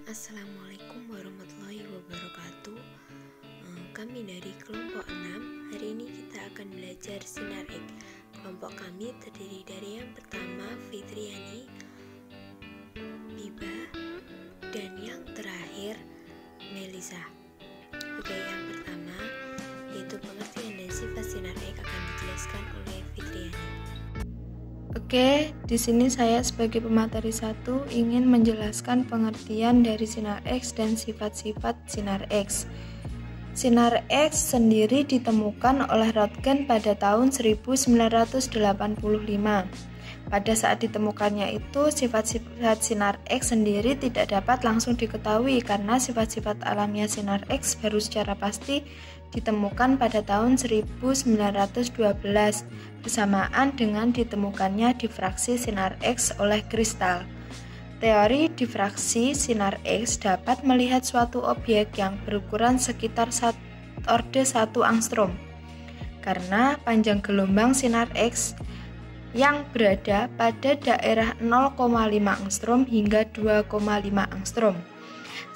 Assalamualaikum warahmatullahi wabarakatuh. Kami dari kelompok 6. Hari ini kita akan belajar sinar X. Kelompok kami terdiri dari yang pertama Fitriani, Biba, dan yang terakhir Melisa. Oke, yang pertama yaitu pengertian dan sifat sinar X akan dijelaskan oleh Fitriani. Oke, di sini saya sebagai pemateri 1 ingin menjelaskan pengertian dari sinar X dan sifat-sifat sinar X. Sinar X sendiri ditemukan oleh Röntgen pada tahun 1985. Pada saat ditemukannya itu, sifat-sifat sinar X sendiri tidak dapat langsung diketahui karena sifat-sifat alamiah sinar X baru secara pasti ditemukan pada tahun 1912 bersamaan dengan ditemukannya difraksi sinar X oleh kristal. Teori difraksi sinar X dapat melihat suatu objek yang berukuran sekitar orde 1 angstrom karena panjang gelombang sinar X yang berada pada daerah 0,5 angstrom hingga 2,5 angstrom.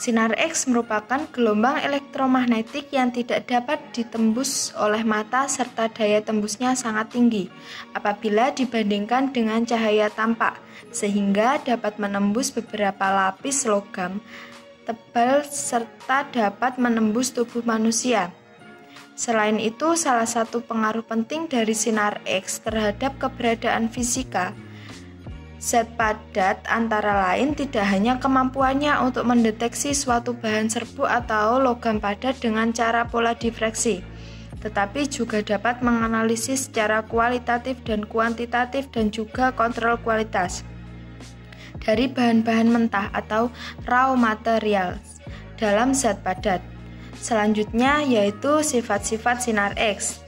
Sinar X merupakan gelombang elektromagnetik yang tidak dapat ditembus oleh mata serta daya tembusnya sangat tinggi apabila dibandingkan dengan cahaya tampak, sehingga dapat menembus beberapa lapis logam tebal serta dapat menembus tubuh manusia. Selain itu, salah satu pengaruh penting dari sinar X terhadap keberadaan fisika zat padat antara lain tidak hanya kemampuannya untuk mendeteksi suatu bahan serbuk atau logam padat dengan cara pola difraksi, tetapi juga dapat menganalisis secara kualitatif dan kuantitatif dan juga kontrol kualitas dari bahan-bahan mentah atau raw material dalam zat padat. Selanjutnya yaitu sifat-sifat sinar X.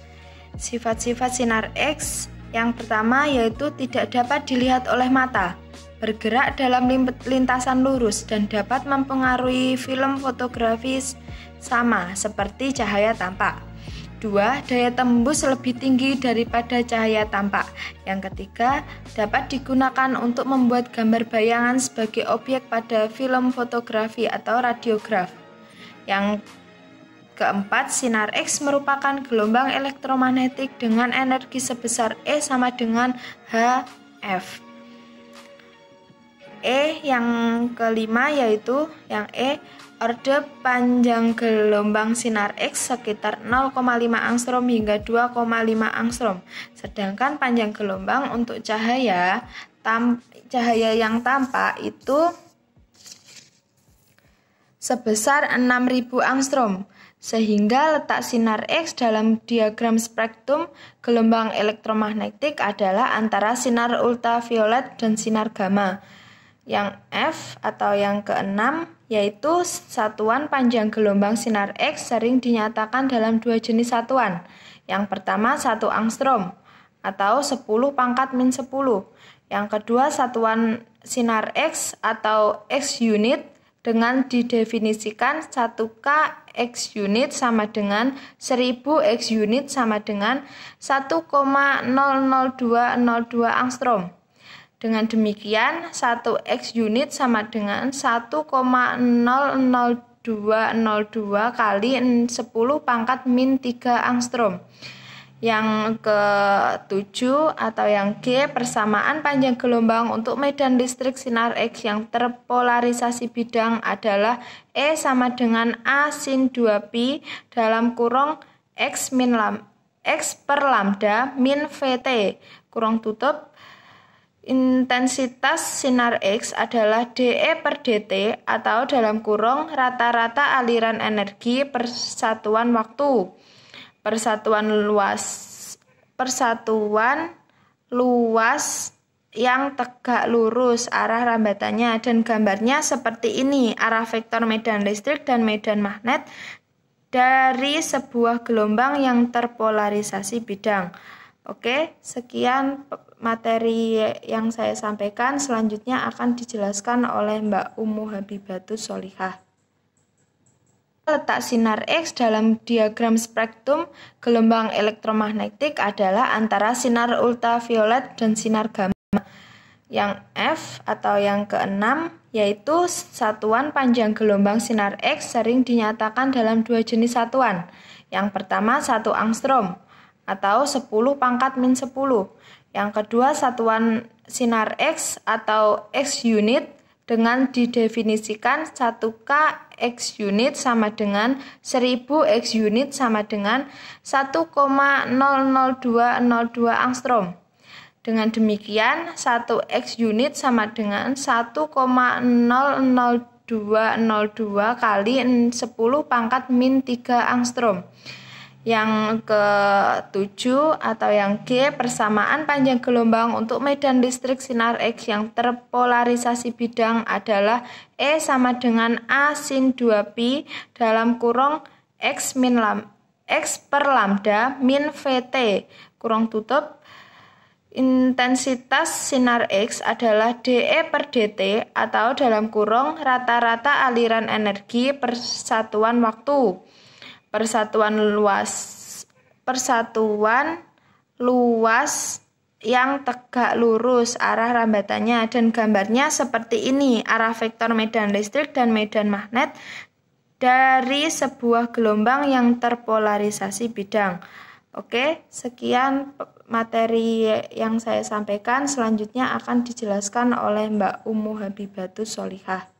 Sifat-sifat sinar X yang pertama yaitu tidak dapat dilihat oleh mata, bergerak dalam lintasan lurus dan dapat mempengaruhi film fotografis sama seperti cahaya tampak. 2. Daya tembus lebih tinggi daripada cahaya tampak. Yang ketiga, dapat digunakan untuk membuat gambar bayangan sebagai objek pada film fotografi atau radiograf. Yang keempat, sinar X merupakan gelombang elektromagnetik dengan energi sebesar E sama dengan Hf. Yang kelima yaitu yang orde panjang gelombang sinar X sekitar 0,5 angstrom hingga 2,5 angstrom. Sedangkan panjang gelombang untuk cahaya yang tampak itu sebesar 6000 angstrom. Sehingga letak sinar X dalam diagram spektrum gelombang elektromagnetik adalah antara sinar ultraviolet dan sinar gamma. Yang F atau yang keenam yaitu satuan panjang gelombang sinar X sering dinyatakan dalam dua jenis satuan. Yang pertama 1 angstrom atau 10 pangkat min 10. Yang kedua satuan sinar X atau X unit dengan didefinisikan 1K X unit sama dengan 1000 X unit sama dengan 1,00202 angstrom. Dengan demikian, 1 X unit sama dengan 1,00202 kali 10 pangkat min 3 angstrom. Yang ke-7 atau yang G, persamaan panjang gelombang untuk medan listrik sinar X yang terpolarisasi bidang adalah E sama dengan A sin 2pi dalam kurung X per lambda min VT kurung tutup. Intensitas sinar X adalah dE per dt atau dalam kurung rata-rata aliran energi per satuan waktu. Persatuan luas yang tegak lurus arah rambatannya, dan gambarnya seperti ini: arah vektor medan listrik dan medan magnet dari sebuah gelombang yang terpolarisasi bidang. Oke, sekian materi yang saya sampaikan. Selanjutnya akan dijelaskan oleh Mbak Ummu Habibatus Sholihah. Letak sinar X dalam diagram spektrum gelombang elektromagnetik adalah antara sinar ultraviolet dan sinar gamma. Yang F atau yang keenam yaitu satuan panjang gelombang sinar X sering dinyatakan dalam dua jenis satuan. Yang pertama 1 angstrom atau 10 pangkat min 10. Yang kedua satuan sinar X atau X unit dengan didefinisikan 1K X unit sama dengan 1000 X unit sama dengan 1,00202 angstrom. Dengan demikian, 1 X unit sama dengan 1,00202 kali 10 pangkat min 3 angstrom. Yang ke-7 atau yang G, persamaan panjang gelombang untuk medan listrik sinar X yang terpolarisasi bidang adalah E sama dengan A sin 2pi dalam kurung X per lambda min VT kurung tutup. Intensitas sinar X adalah dE per dt atau dalam kurung rata-rata aliran energi per satuan waktu. Persatuan luas yang tegak lurus arah rambatannya, dan gambarnya seperti ini: arah vektor medan listrik dan medan magnet dari sebuah gelombang yang terpolarisasi bidang. Oke, sekian materi yang saya sampaikan. Selanjutnya akan dijelaskan oleh Mbak Ummu Habibatus Sholihah.